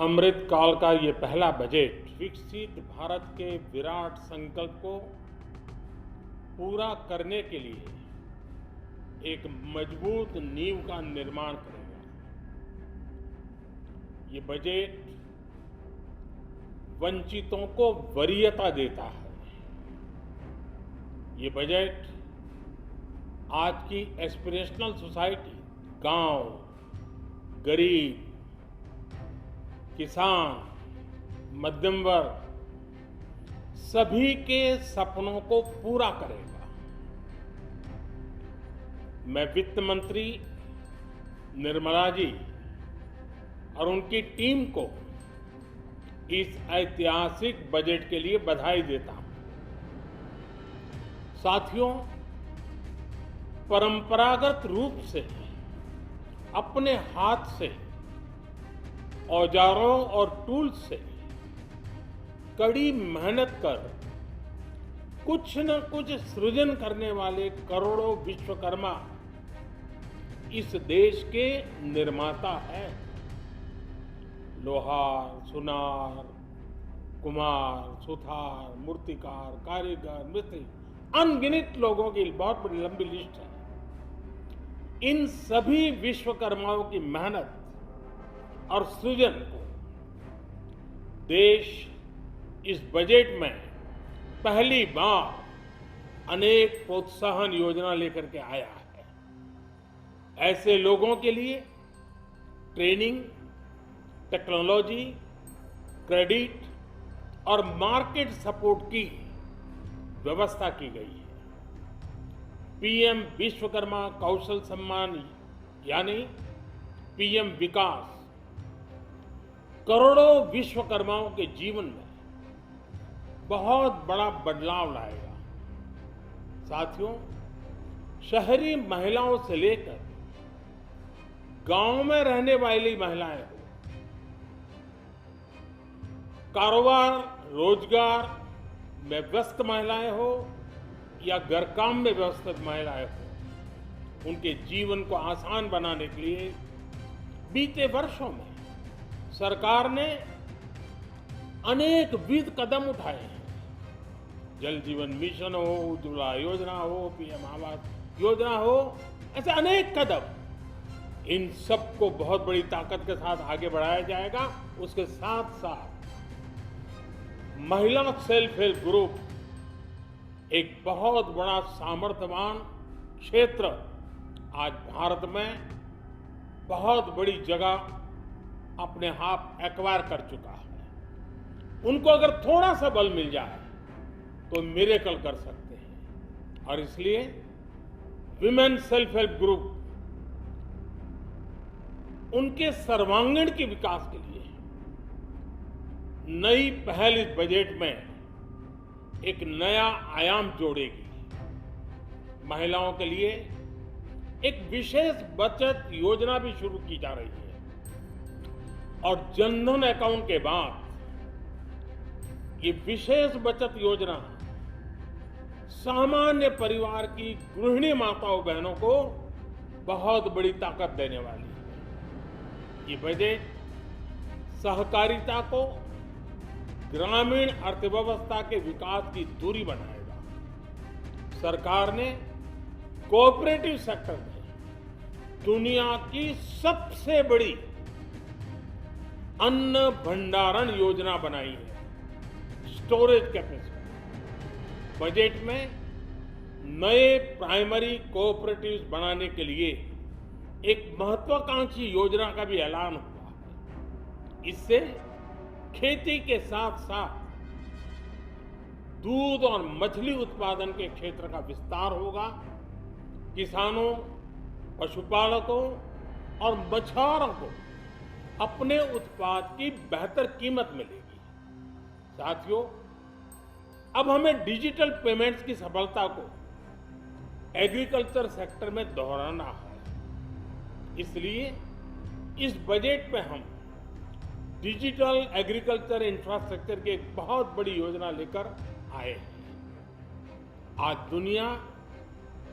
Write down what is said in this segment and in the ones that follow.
अमृत काल का ये पहला बजट विकसित भारत के विराट संकल्प को पूरा करने के लिए एक मजबूत नींव का निर्माण करेगा। ये बजट वंचितों को वरीयता देता है। ये बजट आज की एस्पिरेशनल सोसाइटी, गांव, गरीब, किसान, मध्यम वर्ग, सभी के सपनों को पूरा करेगा। मैं वित्त मंत्री निर्मला जी और उनकी टीम को इस ऐतिहासिक बजट के लिए बधाई देता हूं। साथियों, परंपरागत रूप से अपने हाथ से औजारों और टूल्स से कड़ी मेहनत कर कुछ न कुछ सृजन करने वाले करोड़ों विश्वकर्मा इस देश के निर्माता हैं। लोहार, सुनार, कुम्हार, सुथार, मूर्तिकार, कारीगर, मिस्त्री, अनगिनत लोगों की बहुत बड़ी लंबी लिस्ट है। इन सभी विश्वकर्माओं की मेहनत और सृजन को देश इस बजट में पहली बार अनेक प्रोत्साहन योजना लेकर के आया है। ऐसे लोगों के लिए ट्रेनिंग, टेक्नोलॉजी, क्रेडिट और मार्केट सपोर्ट की व्यवस्था की गई है। पीएम विश्वकर्मा कौशल सम्मान यानी पीएम विकास करोड़ों विश्वकर्माओं के जीवन में बहुत बड़ा बदलाव लाएगा। साथियों, शहरी महिलाओं से लेकर गांव में रहने वाली महिलाएं हो, कारोबार रोजगार में व्यस्त महिलाएं हो या घर काम में व्यस्त महिलाएं हो, उनके जीवन को आसान बनाने के लिए बीते वर्षों में सरकार ने अनेक विविध कदम उठाए हैं। जल जीवन मिशन हो, उज्ज्वला योजना हो, पीएम आवास योजना हो, ऐसे अनेक कदम। इन सबको बहुत बड़ी ताकत के साथ आगे बढ़ाया जाएगा। उसके साथ साथ महिला सेल्फ हेल्प ग्रुप एक बहुत बड़ा सामर्थ्यवान क्षेत्र आज भारत में बहुत बड़ी जगह अपने आप एक्वायर कर चुका है। उनको अगर थोड़ा सा बल मिल जाए तो मिरेकल कर सकते हैं। और इसलिए विमेन सेल्फ हेल्प ग्रुप उनके सर्वांगीण के विकास के लिए नई पहल इस बजट में एक नया आयाम जोड़ेगी। महिलाओं के लिए एक विशेष बचत योजना भी शुरू की जा रही है और जनधन अकाउंट के बाद ये विशेष बचत योजना सामान्य परिवार की गृहिणी माताओं बहनों को बहुत बड़ी ताकत देने वाली है। ये बजट सहकारिता को ग्रामीण अर्थव्यवस्था के विकास की धुरी बनाएगा। सरकार ने कोऑपरेटिव सेक्टर में दुनिया की सबसे बड़ी अन्न भंडारण योजना बनाई है, स्टोरेज कैपेसिटी। बजट में नए प्राइमरी कोऑपरेटिव्स बनाने के लिए एक महत्वाकांक्षी योजना का भी ऐलान हुआ है। इससे खेती के साथ साथ दूध और मछली उत्पादन के क्षेत्र का विस्तार होगा। किसानों, पशुपालकों और मछुआरों को अपने उत्पाद की बेहतर कीमत मिलेगी। साथियों, अब हमें डिजिटल पेमेंट्स की सफलता को एग्रीकल्चर सेक्टर में दोहराना है। इसलिए इस बजट में हम डिजिटल एग्रीकल्चर इंफ्रास्ट्रक्चर की एक बहुत बड़ी योजना लेकर आए हैं। आज दुनिया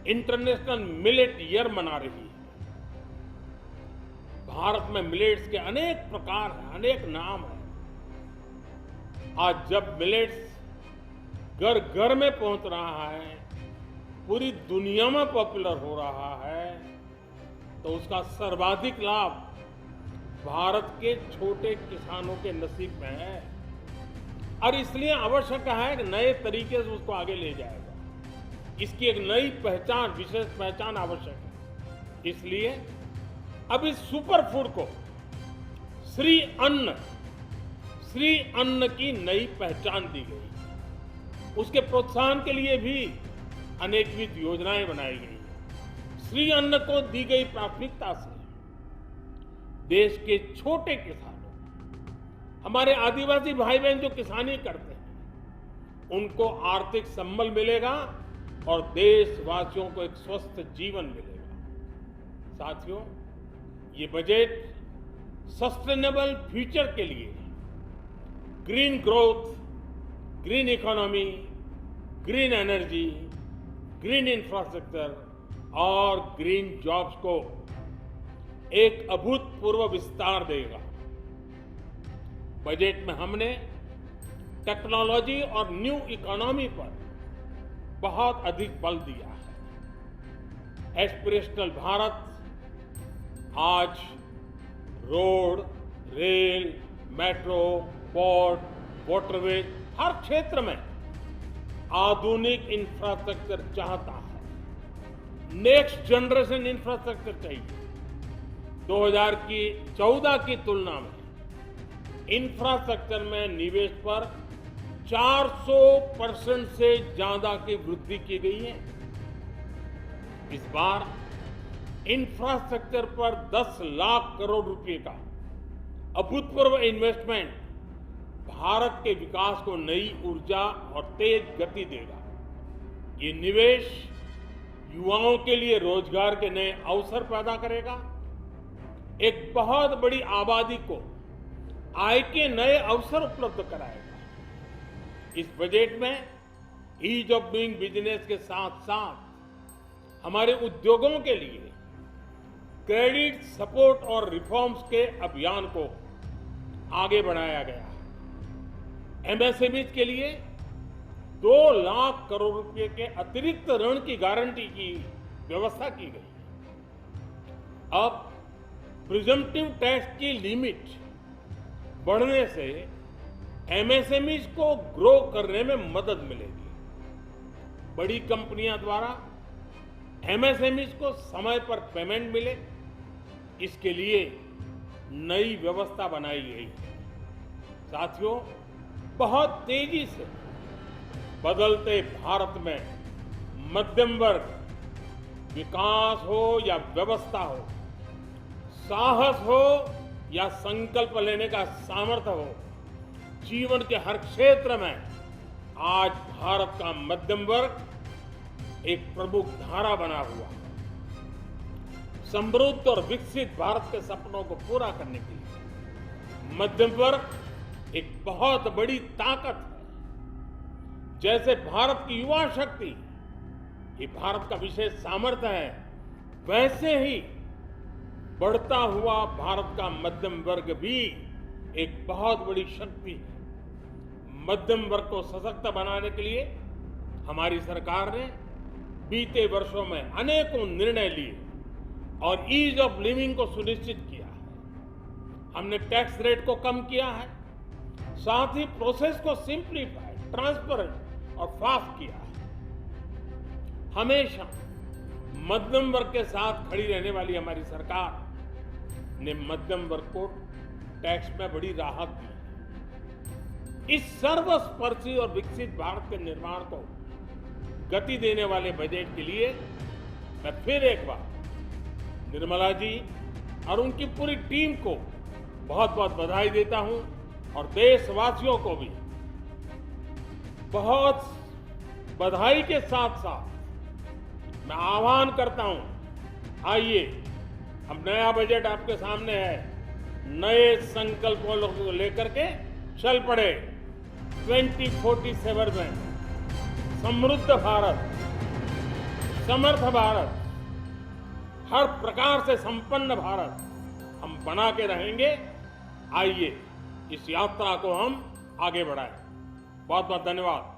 इंटरनेशनल मिलेट ईयर मना रही है। भारत में मिलेट्स के अनेक प्रकार हैं, अनेक नाम हैं। आज जब मिलेट्स घर घर में पहुंच रहा है, पूरी दुनिया में पॉपुलर हो रहा है, तो उसका सर्वाधिक लाभ भारत के छोटे किसानों के नसीब में है। और इसलिए आवश्यक है कि नए तरीके से उसको आगे ले जाएगा। इसकी एक नई पहचान, विशेष पहचान आवश्यक है। इसलिए अब इस सुपर फूड को श्री अन्न की नई पहचान दी गई। उसके प्रोत्साहन के लिए भी अनेकविध योजनाएं बनाई गई। श्री अन्न को दी गई प्राथमिकता से देश के छोटे किसानों, हमारे आदिवासी भाई बहन जो किसानी करते हैं, उनको आर्थिक संबल मिलेगा और देशवासियों को एक स्वस्थ जीवन मिलेगा। साथियों, ये बजट सस्टेनेबल फ्यूचर के लिए green growth, green economy, green energy, green infrastructure और ग्रीन जॉब्स को एक अभूतपूर्व विस्तार देगा। बजट में हमने टेक्नोलॉजी और न्यू इकोनॉमी पर बहुत अधिक बल दिया है। एस्पिरेशनल भारत आज road, rail, metro, port, waterway, हर क्षेत्र में आधुनिक इंफ्रास्ट्रक्चर चाहता है। नेक्स्ट जनरेशन इंफ्रास्ट्रक्चर चाहिए। 2014 की तुलना में इंफ्रास्ट्रक्चर में निवेश पर 400% से ज्यादा की वृद्धि की गई है। इस बार इंफ्रास्ट्रक्चर पर 10 लाख करोड़ रुपए का अभूतपूर्व इन्वेस्टमेंट भारत के विकास को नई ऊर्जा और तेज गति देगा। ये निवेश युवाओं के लिए रोजगार के नए अवसर पैदा करेगा, एक बहुत बड़ी आबादी को आय के नए अवसर उपलब्ध कराएगा। इस बजट में ईज ऑफ डूइंग बिजनेस के साथ साथ हमारे उद्योगों के लिए क्रेडिट सपोर्ट और रिफॉर्म्स के अभियान को आगे बढ़ाया गया है। एमएसएमईज के लिए 2 लाख करोड़ रुपए के अतिरिक्त ऋण की गारंटी की व्यवस्था की गई है। अब प्रिजम्पटिव टैक्स की लिमिट बढ़ने से एमएसएमईज को ग्रो करने में मदद मिलेगी। बड़ी कंपनियां द्वारा एमएसएमईज को समय पर पेमेंट मिले, इसके लिए नई व्यवस्था बनाई गई है। साथियों, बहुत तेजी से बदलते भारत में मध्यम वर्ग, विकास हो या व्यवस्था हो, साहस हो या संकल्प लेने का सामर्थ्य हो, जीवन के हर क्षेत्र में आज भारत का मध्यम वर्ग एक प्रमुख धारा बना हुआ है। समृद्ध और विकसित भारत के सपनों को पूरा करने के लिए मध्यम वर्ग एक बहुत बड़ी ताकत है। जैसे भारत की युवा शक्ति ये भारत का विशेष सामर्थ्य है, वैसे ही बढ़ता हुआ भारत का मध्यम वर्ग भी एक बहुत बड़ी शक्ति है। मध्यम वर्ग को सशक्त बनाने के लिए हमारी सरकार ने बीते वर्षों में अनेकों निर्णय लिए और ईज ऑफ लिविंग को सुनिश्चित किया है। हमने टैक्स रेट को कम किया है, साथ ही प्रोसेस को सिंप्लीफाई, ट्रांसपेरेंट और फास्ट किया है। हमेशा मध्यम वर्ग के साथ खड़ी रहने वाली हमारी सरकार ने मध्यम वर्ग को टैक्स में बड़ी राहत दी है। इस सर्वस्पर्शी और विकसित भारत के निर्माण को गति देने वाले बजट के लिए मैं फिर एक बार निर्मला जी और उनकी पूरी टीम को बहुत बहुत बधाई देता हूं और देशवासियों को भी बहुत बधाई के साथ साथ मैं आह्वान करता हूं, आइए अब नया बजट आपके सामने है। नए संकल्पों को लेकर के चल पड़े। 2047 में समृद्ध भारत, समर्थ भारत, हर प्रकार से संपन्न भारत हम बना के रहेंगे। आइए इस यात्रा को हम आगे बढ़ाएं। बहुत बहुत धन्यवाद।